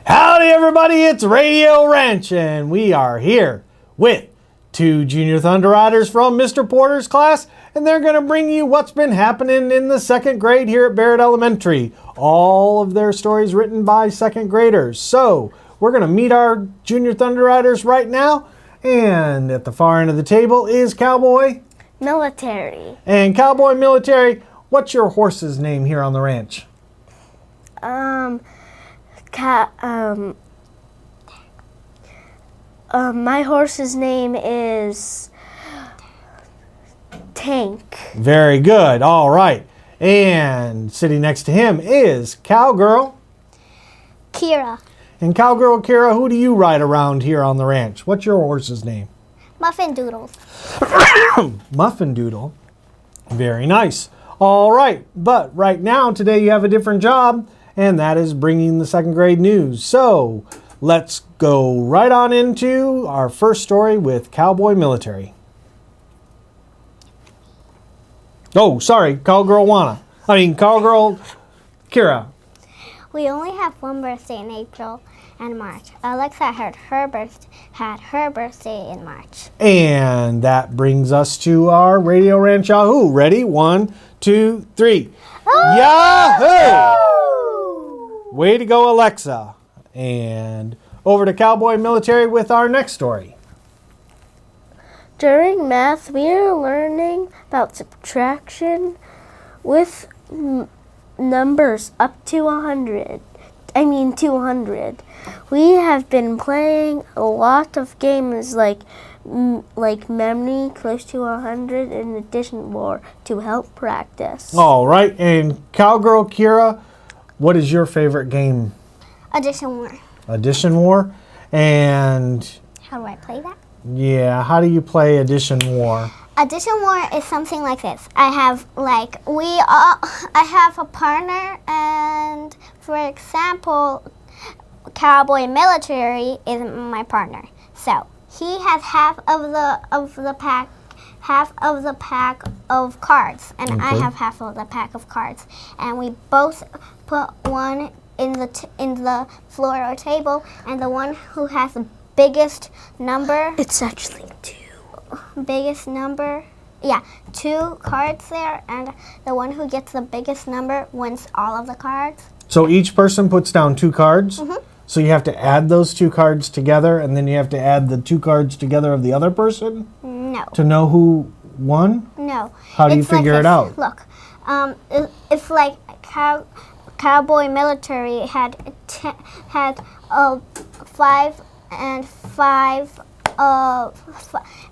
Howdy everybody, it's Radio Ranch and we are here with two Junior Thunder Riders from Mr. Porter's class, and they're going to bring you what's been happening in the second grade here at Barrett Elementary. All of their stories written by second graders. So we're going to meet our Junior Thunder Riders right now, and at the far end of the table is Cowboy Military. And Cowboy Military, what's your horse's name here on the ranch? My horse's name is Tank. Very good. All right. And sitting next to him is Cowgirl Kira. And Cowgirl Kira, who do you ride around here on the ranch? What's your horse's name? Muffin Doodles. Muffin Doodle. Very nice. All right. But right now, today you have a different job, and that is bringing the second grade news. So let's go right on into our first story with Cowboy Military. Oh, sorry, Cowgirl Kira. We only have one birthday in April and March. Alexa had her birthday in March. And that brings us to our Radio Ranch Yahoo. Ready? 1, 2, 3. Oh! Yahoo! Way to go, Alexa. And over to Cowboy Military with our next story. During math, we are learning about subtraction with numbers up to 200. We have been playing a lot of games like memory close to 100 and addition more to help practice. All right. And Cowgirl Kira, what is your favorite game? Addition War. Addition War. And How do I play that? yeah, how do you play Addition War? Addition War is something like this. I have a partner, and for example, Cowboy Military is my partner. So he has half of the pack of cards, and I have half of the pack of cards, and we both put one in the floor or table, and the one who has the biggest number. It's actually two. Biggest number. Yeah, 2 cards there, and the one who gets the biggest number wins all of the cards. So each person puts down 2 cards. Mm-hmm. So you have to add those 2 cards together, and then you have to add the 2 cards together of the other person? No. To know who won? No. How do you figure it out? Look, it's like Cowboy Military had 5 and 5.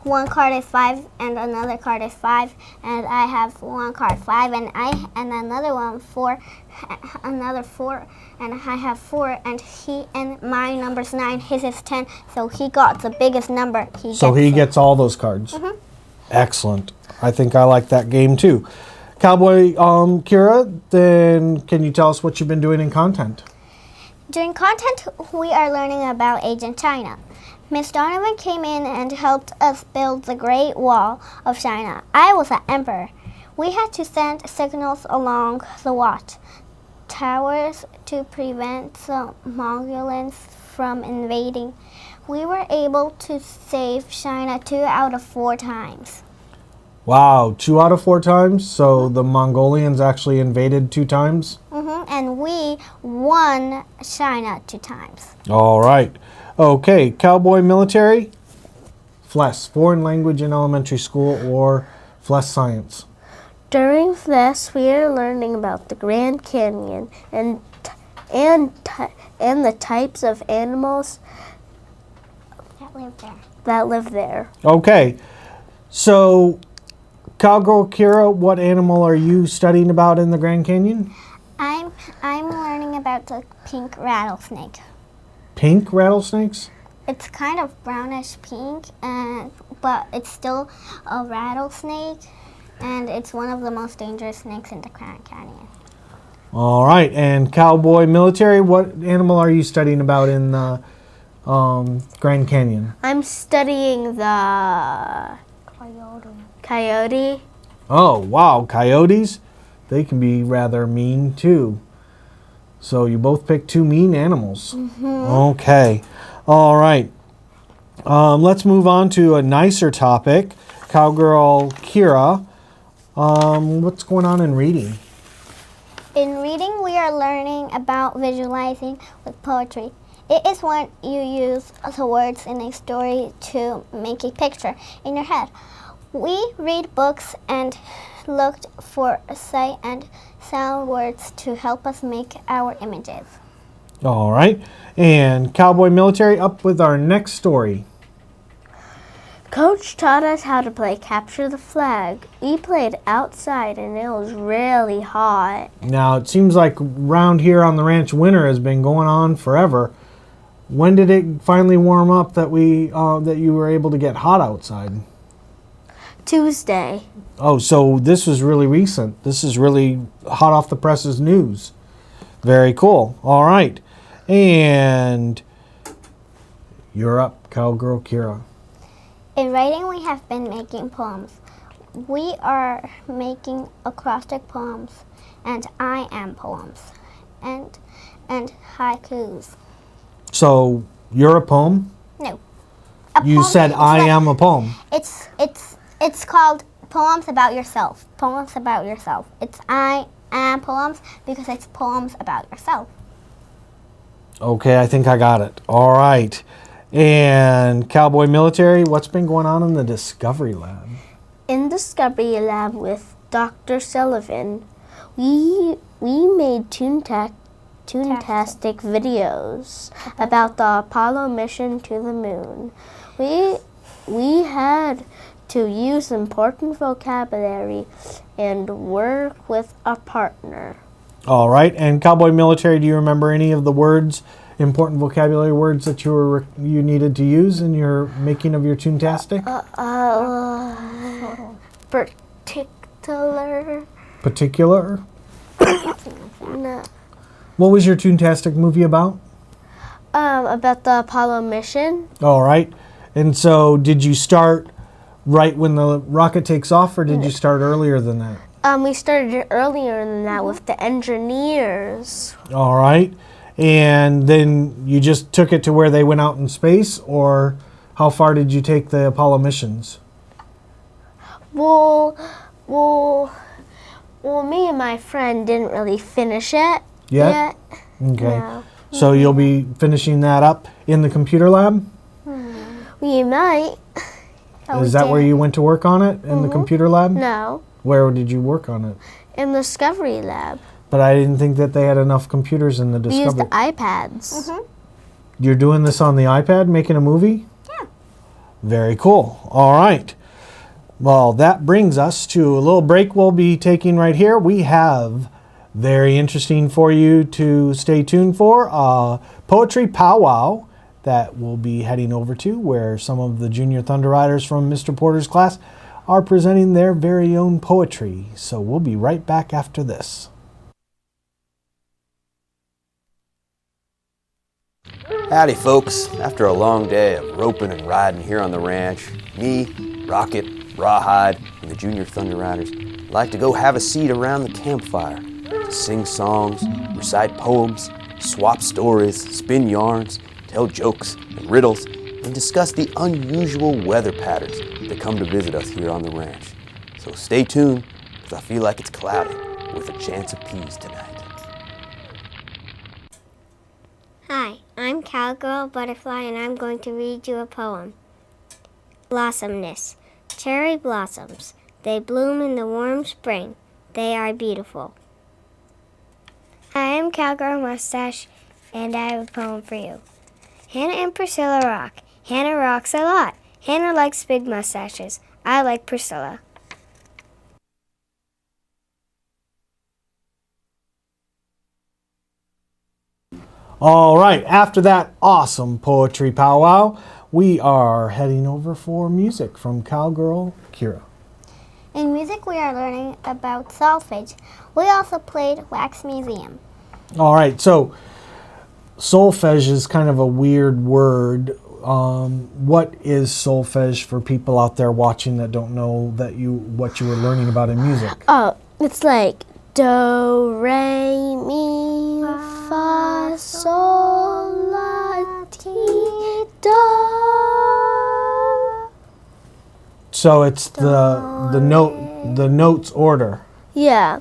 One card is 5 and another card is 5, and I have one card 5 and another one 4, another 4, and I have 4, and my number's 9, his is 10, so he got the biggest number. He gets all those cards. Mm-hmm. Excellent. I think I like that game too. Cowboy Kira, then can you tell us what you've been doing in content? During content, we are learning about ancient China. Miss Donovan came in and helped us build the Great Wall of China. I was the emperor. We had to send signals along the watch towers to prevent the Mongolians from invading. We were able to save China 2 out of 4 times. Wow, 2 out of 4 times? So the Mongolians actually invaded 2 times? Mm-hmm, and we won China 2 times. All right. Okay, Cowboy Military, FLES, Foreign Language in Elementary School, or FLES Science. During FLES, we are learning about the Grand Canyon and the types of animals that live there. Okay, so Cowgirl Kira, what animal are you studying about in the Grand Canyon? I'm learning about the pink rattlesnake. Pink rattlesnakes? It's kind of brownish pink, but it's still a rattlesnake, and it's one of the most dangerous snakes in the Grand Canyon. All right, and Cowboy Military, what animal are you studying about in the Grand Canyon? I'm studying the coyote. Oh, wow, coyotes? They can be rather mean too. So you both picked two mean animals. Okay. All right. Let's move on to a nicer topic. Cowgirl Kira, what's going on in reading? In reading, we are learning about visualizing with poetry. It is when you use the words in a story to make a picture in your head. We read books and looked for sight and sound words to help us make our images. All right. And Cowboy Military, up with our next story. Coach taught us how to play capture the flag. We played outside and it was really hot. Now, it seems like round here on the ranch, winter has been going on forever. When did it finally warm up that you were able to get hot outside? Tuesday. Oh, so this was really recent. This is really hot off the presses news. Very cool. All right. And you're up, Cowgirl Kira. In writing, we have been making poems. We are making acrostic poems, and I am poems, and haikus. So you're a poem? No. You said I am a poem. It's called Poems About Yourself. Poems About Yourself. It's I am poems because it's poems about yourself. Okay, I think I got it. All right. And Cowboy Military, what's been going on in the Discovery Lab? In Discovery Lab with Dr. Sullivan, we made Toontastic videos about the Apollo mission to the moon. We had to use important vocabulary and work with a partner. All right. And Cowboy Military, do you remember any of the words, important vocabulary words that you needed to use in your making of your Toontastic? Particular. Particular? No. What was your Toontastic movie about? About the Apollo mission. All right. And so did you start right when the rocket takes off, or did you start earlier than that? We started earlier than that with the engineers. All right. And then you just took it to where they went out in space, or how far did you take the Apollo missions? Well, me and my friend didn't really finish it yet. Okay. No. So you'll be finishing that up in the computer lab? We might. Is that where you went to work on it, in the computer lab? No. Where did you work on it? In the Discovery Lab. But I didn't think that they had enough computers in the We used Discovery. the iPads. You're doing this on the iPad, making a movie? Yeah. Very cool. All right. Well, that brings us to a little break we'll be taking right here. We have very interesting for you to stay tuned for, a poetry powwow that we'll be heading over to, where some of the Junior Thunder Riders from Mr. Porter's class are presenting their very own poetry. So we'll be right back after this. Howdy folks, after a long day of roping and riding here on the ranch, me, Rocket, Rawhide, and the Junior Thunder Riders like to go have a seat around the campfire to sing songs, recite poems, swap stories, spin yarns, tell jokes and riddles, and discuss the unusual weather patterns that come to visit us here on the ranch. So stay tuned, because I feel like it's cloudy with a chance of peas tonight. Hi, I'm Cowgirl Butterfly, and I'm going to read you a poem. Blossomness. Cherry blossoms. They bloom in the warm spring. They are beautiful. I am Cowgirl Mustache, and I have a poem for you. Hannah and Priscilla rock. Hannah rocks a lot. Hannah likes big mustaches. I like Priscilla. All right, after that awesome poetry powwow, we are heading over for music from Cowgirl Kira. In music, we are learning about solfege. We also played Wax Museum. All right, so solfege is kind of a weird word. What is solfege for people out there watching that don't know what you were learning about in music? Oh, it's like do, re, mi, fa, sol, la, ti, do. So it's the notes order. Yeah.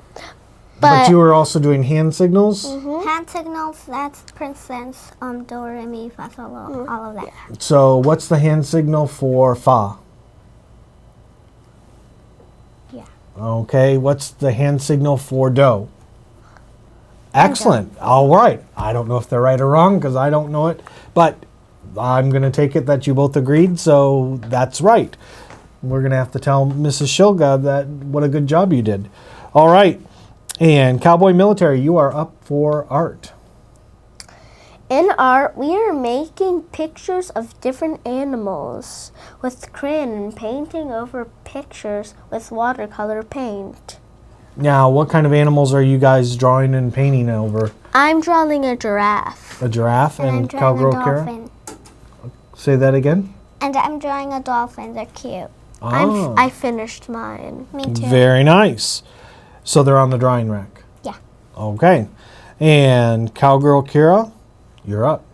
But you were also doing hand signals? Hand signals, that's Princess, do, re, mi, fa, sol, la, all of that. So what's the hand signal for fa? Yeah. Okay, what's the hand signal for do? Excellent. All right. I don't know if they're right or wrong because I don't know it, but I'm going to take it that you both agreed, so that's right. We're going to have to tell Mrs. Shilga that what a good job you did. All right. And Cowboy Military, you are up for art. In art, we are making pictures of different animals with crayon and painting over pictures with watercolor paint. Now, what kind of animals are you guys drawing and painting over? I'm drawing a giraffe. A giraffe And I'm and drawing cowgirl a Kara? dolphin. Say that again? And I'm drawing a dolphin. They're cute. Oh, I finished mine. Me too. very nice. So they're on the drawing rack? Yeah. Okay. And cowgirl Kira, you're up.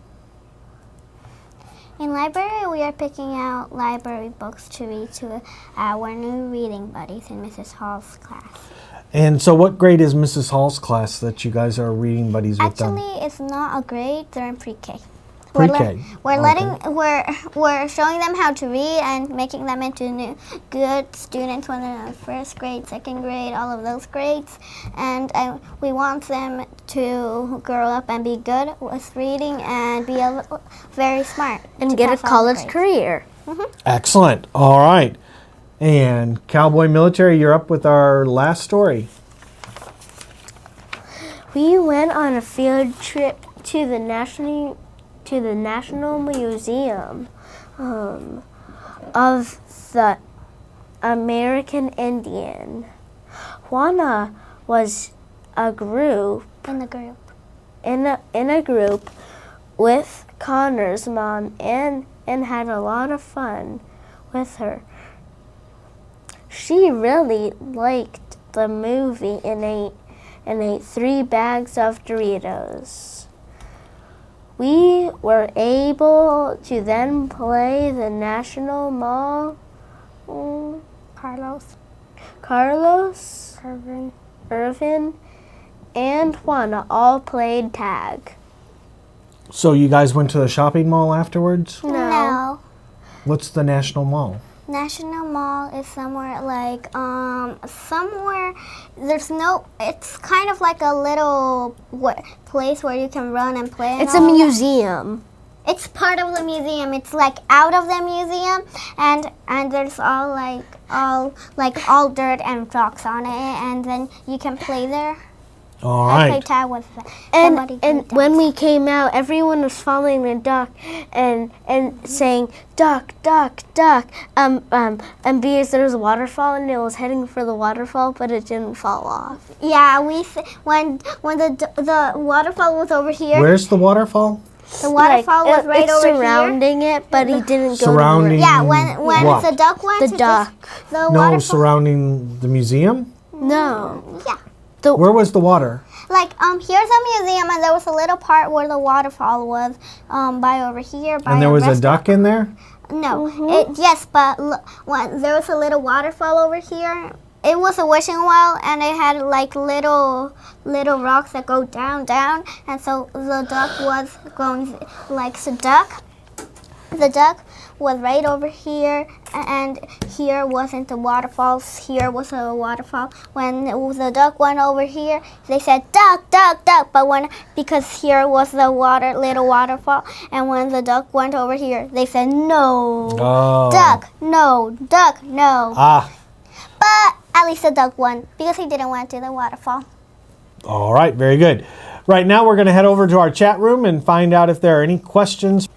In library, we are picking out library books to read to our new reading buddies in Mrs. Hall's class. And so what grade is Mrs. Hall's class that you guys are reading buddies with them? Actually, it's not a grade. They're in pre-K. Pre-K. We're showing them how to read and making them into new good students when they're in first grade, second grade, all of those grades. And we want them to grow up and be good with reading and be very smart And to get a pass all the college grades. career. Excellent. All right. And Cowboy Military, you're up with our last story. We went on a field trip to the National Museum of the American Indian. Juana was a group In the group. in a group with Connor's mom and had a lot of fun with her. She really liked the movie and ate 3 bags of Doritos. We were able to then play the National Mall. Carlos, Irvin, and Juana all played tag. So you guys went to the shopping mall afterwards? No. What's the National Mall? National Mall is somewhere like it's kind of like a little place where you can run and play. And It's a all that. museum. It's part of the museum. It's like out of the museum, and there's all dirt and rocks on it, and then you can play there. All I play right. tag with somebody. And when we came out, everyone was following the duck and saying duck, duck, duck. And because there was a waterfall and it was heading for the waterfall, but it didn't fall off. Yeah, when the waterfall was over here. Where's the waterfall? The waterfall was right it's over here. surrounding it, but he didn't go Surrounding Yeah, when what? the duck went. the duck. The No, waterfall. surrounding the museum? No. Yeah. Where was the water? Like here's a museum, and there was a little part where the waterfall was by over here. By And there was a restaurant. duck in there? No, yes, but when there was a little waterfall over here. It was a wishing well, and it had like little rocks that go down, and so the duck was going like the duck. The duck was right over here, and here wasn't the waterfalls. Here was a waterfall. When the duck went over here, they said duck, duck, duck. But because here was the little waterfall, and when the duck went over here, they said no, Oh. duck, no, duck, no. Ah, But at least the duck won because he didn't want to do the waterfall. all right, very good. Right now we're going to head over to our chat room and find out if there are any questions